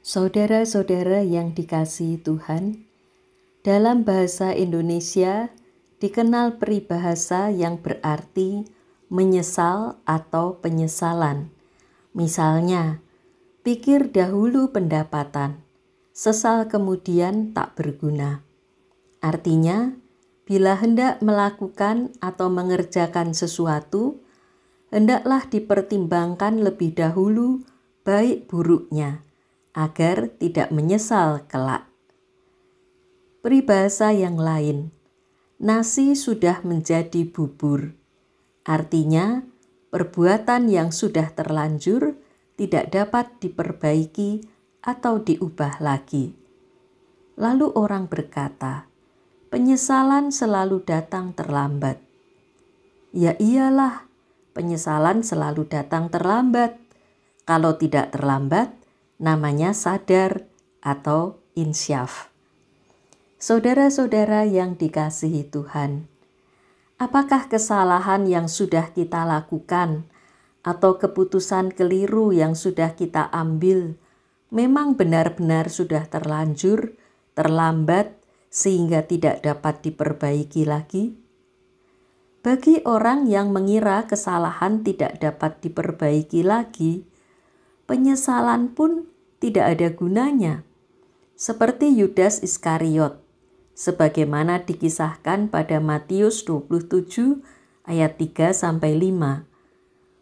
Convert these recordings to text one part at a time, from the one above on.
Saudara-saudara yang dikasihi Tuhan, dalam bahasa Indonesia dikenal peribahasa yang berarti menyesal atau penyesalan. Misalnya, pikir dahulu pendapatan, sesal kemudian tak berguna. Artinya, bila hendak melakukan atau mengerjakan sesuatu, hendaklah dipertimbangkan lebih dahulu baik buruknya, agar tidak menyesal kelak. Peribahasa yang lain, nasi sudah menjadi bubur. Artinya, perbuatan yang sudah terlanjur tidak dapat diperbaiki atau diubah lagi. Lalu orang berkata, penyesalan selalu datang terlambat. Ya iyalah, penyesalan selalu datang terlambat. Kalau tidak terlambat, namanya sadar atau insyaf. Saudara-saudara yang dikasihi Tuhan, apakah kesalahan yang sudah kita lakukan atau keputusan keliru yang sudah kita ambil memang benar-benar sudah terlanjur, terlambat, sehingga tidak dapat diperbaiki lagi? Bagi orang yang mengira kesalahan tidak dapat diperbaiki lagi, penyesalan pun tidak ada gunanya. Seperti Yudas Iskariot, sebagaimana dikisahkan pada Matius 27 ayat 3-5.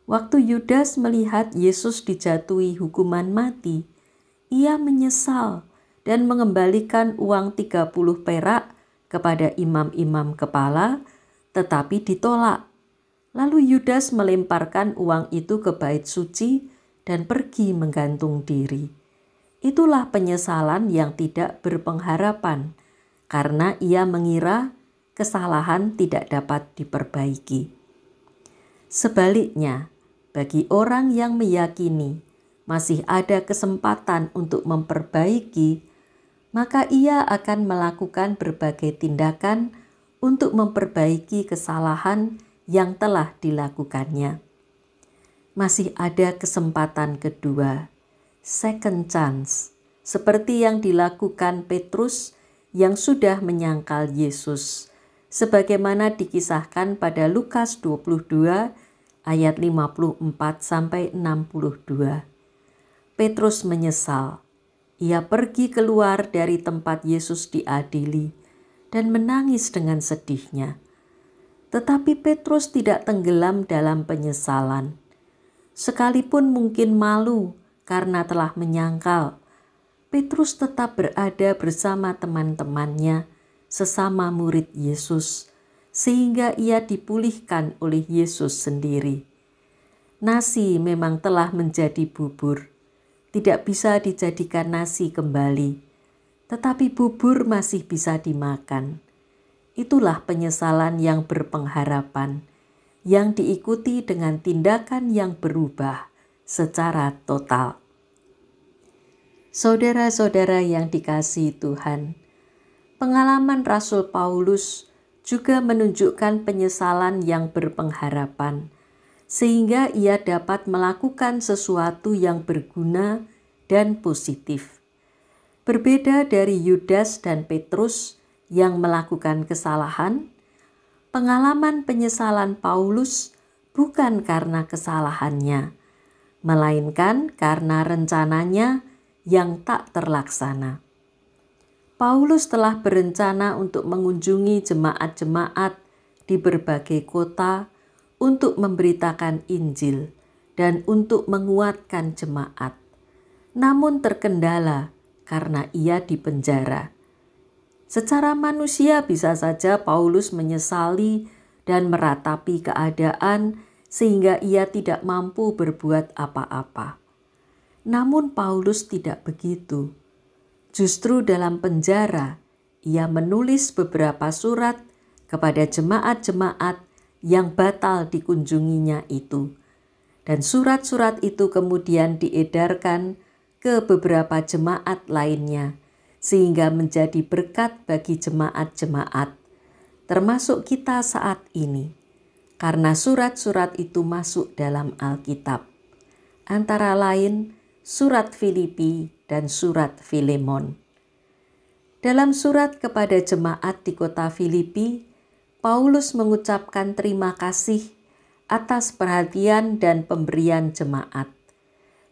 Waktu Yudas melihat Yesus dijatuhi hukuman mati, ia menyesal dan mengembalikan uang 30 perak kepada imam-imam kepala, tetapi ditolak. Lalu Yudas melemparkan uang itu ke bait suci dan pergi menggantung diri. Itulah penyesalan yang tidak berpengharapan, karena ia mengira kesalahan tidak dapat diperbaiki. Sebaliknya, bagi orang yang meyakini masih ada kesempatan untuk memperbaiki, maka ia akan melakukan berbagai tindakan untuk memperbaiki kesalahan yang telah dilakukannya. Masih ada kesempatan kedua, second chance, seperti yang dilakukan Petrus yang sudah menyangkal Yesus, sebagaimana dikisahkan pada Lukas 22 ayat 54-62. Petrus menyesal. Ia pergi keluar dari tempat Yesus diadili dan menangis dengan sedihnya. Tetapi Petrus tidak tenggelam dalam penyesalan. Sekalipun mungkin malu karena telah menyangkal, Petrus tetap berada bersama teman-temannya, sesama murid Yesus, sehingga ia dipulihkan oleh Yesus sendiri. Nasi memang telah menjadi bubur, tidak bisa dijadikan nasi kembali, tetapi bubur masih bisa dimakan. Itulah penyesalan yang berpengharapan, yang diikuti dengan tindakan yang berubah secara total. Saudara-saudara yang dikasihi Tuhan, pengalaman Rasul Paulus juga menunjukkan penyesalan yang berpengharapan, sehingga ia dapat melakukan sesuatu yang berguna dan positif. Berbeda dari Yudas dan Petrus yang melakukan kesalahan, pengalaman penyesalan Paulus bukan karena kesalahannya, melainkan karena rencananya yang tak terlaksana. Paulus telah berencana untuk mengunjungi jemaat-jemaat di berbagai kota untuk memberitakan Injil dan untuk menguatkan jemaat. Namun terkendala karena ia dipenjara. Secara manusia bisa saja Paulus menyesali dan meratapi keadaan sehingga ia tidak mampu berbuat apa-apa. Namun Paulus tidak begitu. Justru dalam penjara, ia menulis beberapa surat kepada jemaat-jemaat yang batal dikunjunginya itu. Dan surat-surat itu kemudian diedarkan ke beberapa jemaat lainnya, sehingga menjadi berkat bagi jemaat-jemaat, termasuk kita saat ini, karena surat-surat itu masuk dalam Alkitab. Antara lain surat Filipi, dan surat Filemon. Dalam surat kepada jemaat di kota Filipi, Paulus mengucapkan terima kasih atas perhatian dan pemberian jemaat,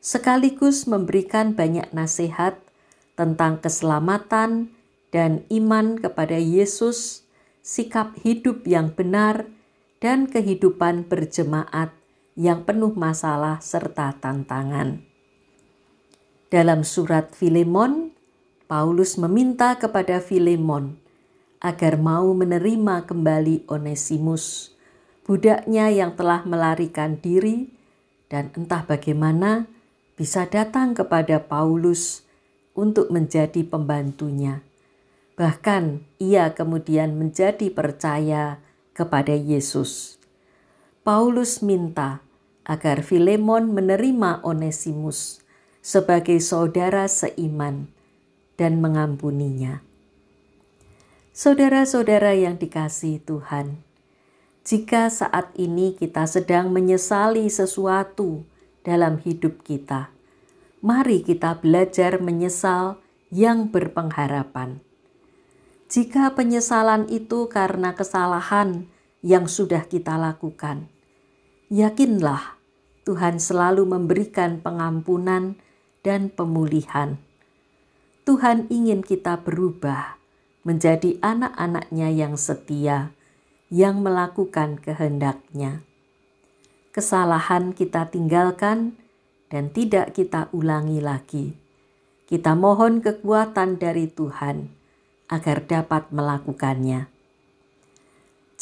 sekaligus memberikan banyak nasihat tentang keselamatan dan iman kepada Yesus, sikap hidup yang benar, dan kehidupan berjemaat yang penuh masalah serta tantangan. Dalam surat Filemon, Paulus meminta kepada Filemon agar mau menerima kembali Onesimus, budaknya yang telah melarikan diri dan entah bagaimana bisa datang kepada Paulus untuk menjadi pembantunya. Bahkan ia kemudian menjadi percaya kepada Yesus. Paulus minta agar Filemon menerima Onesimus sebagai saudara seiman dan mengampuninya. Saudara-saudara yang dikasihi Tuhan, jika saat ini kita sedang menyesali sesuatu dalam hidup kita, mari kita belajar menyesal yang berpengharapan. Jika penyesalan itu karena kesalahan yang sudah kita lakukan, yakinlah Tuhan selalu memberikan pengampunan dan pemulihan. Tuhan ingin kita berubah menjadi anak-anak-Nya yang setia, yang melakukan kehendak-Nya. Kesalahan kita tinggalkan dan tidak kita ulangi lagi. Kita mohon kekuatan dari Tuhan agar dapat melakukannya.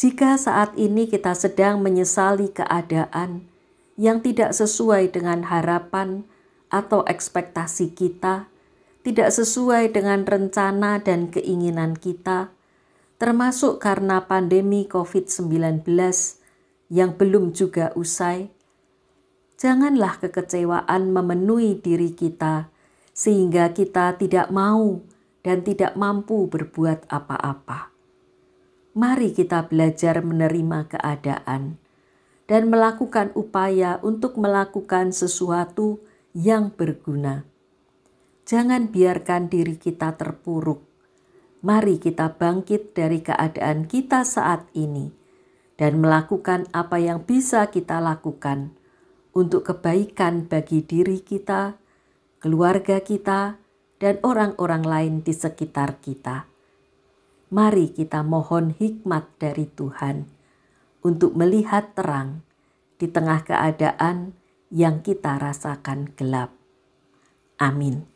Jika saat ini kita sedang menyesali keadaan yang tidak sesuai dengan harapan atau ekspektasi kita, tidak sesuai dengan rencana dan keinginan kita, termasuk karena pandemi COVID-19 yang belum juga usai, janganlah kekecewaan memenuhi diri kita sehingga kita tidak mau dan tidak mampu berbuat apa-apa. Mari kita belajar menerima keadaan dan melakukan upaya untuk melakukan sesuatu yang berguna. Jangan biarkan diri kita terpuruk. Mari kita bangkit dari keadaan kita saat ini dan melakukan apa yang bisa kita lakukan untuk kebaikan bagi diri kita, keluarga kita, dan orang-orang lain di sekitar kita. Mari kita mohon hikmat dari Tuhan untuk melihat terang di tengah keadaan yang kita rasakan gelap. Amin.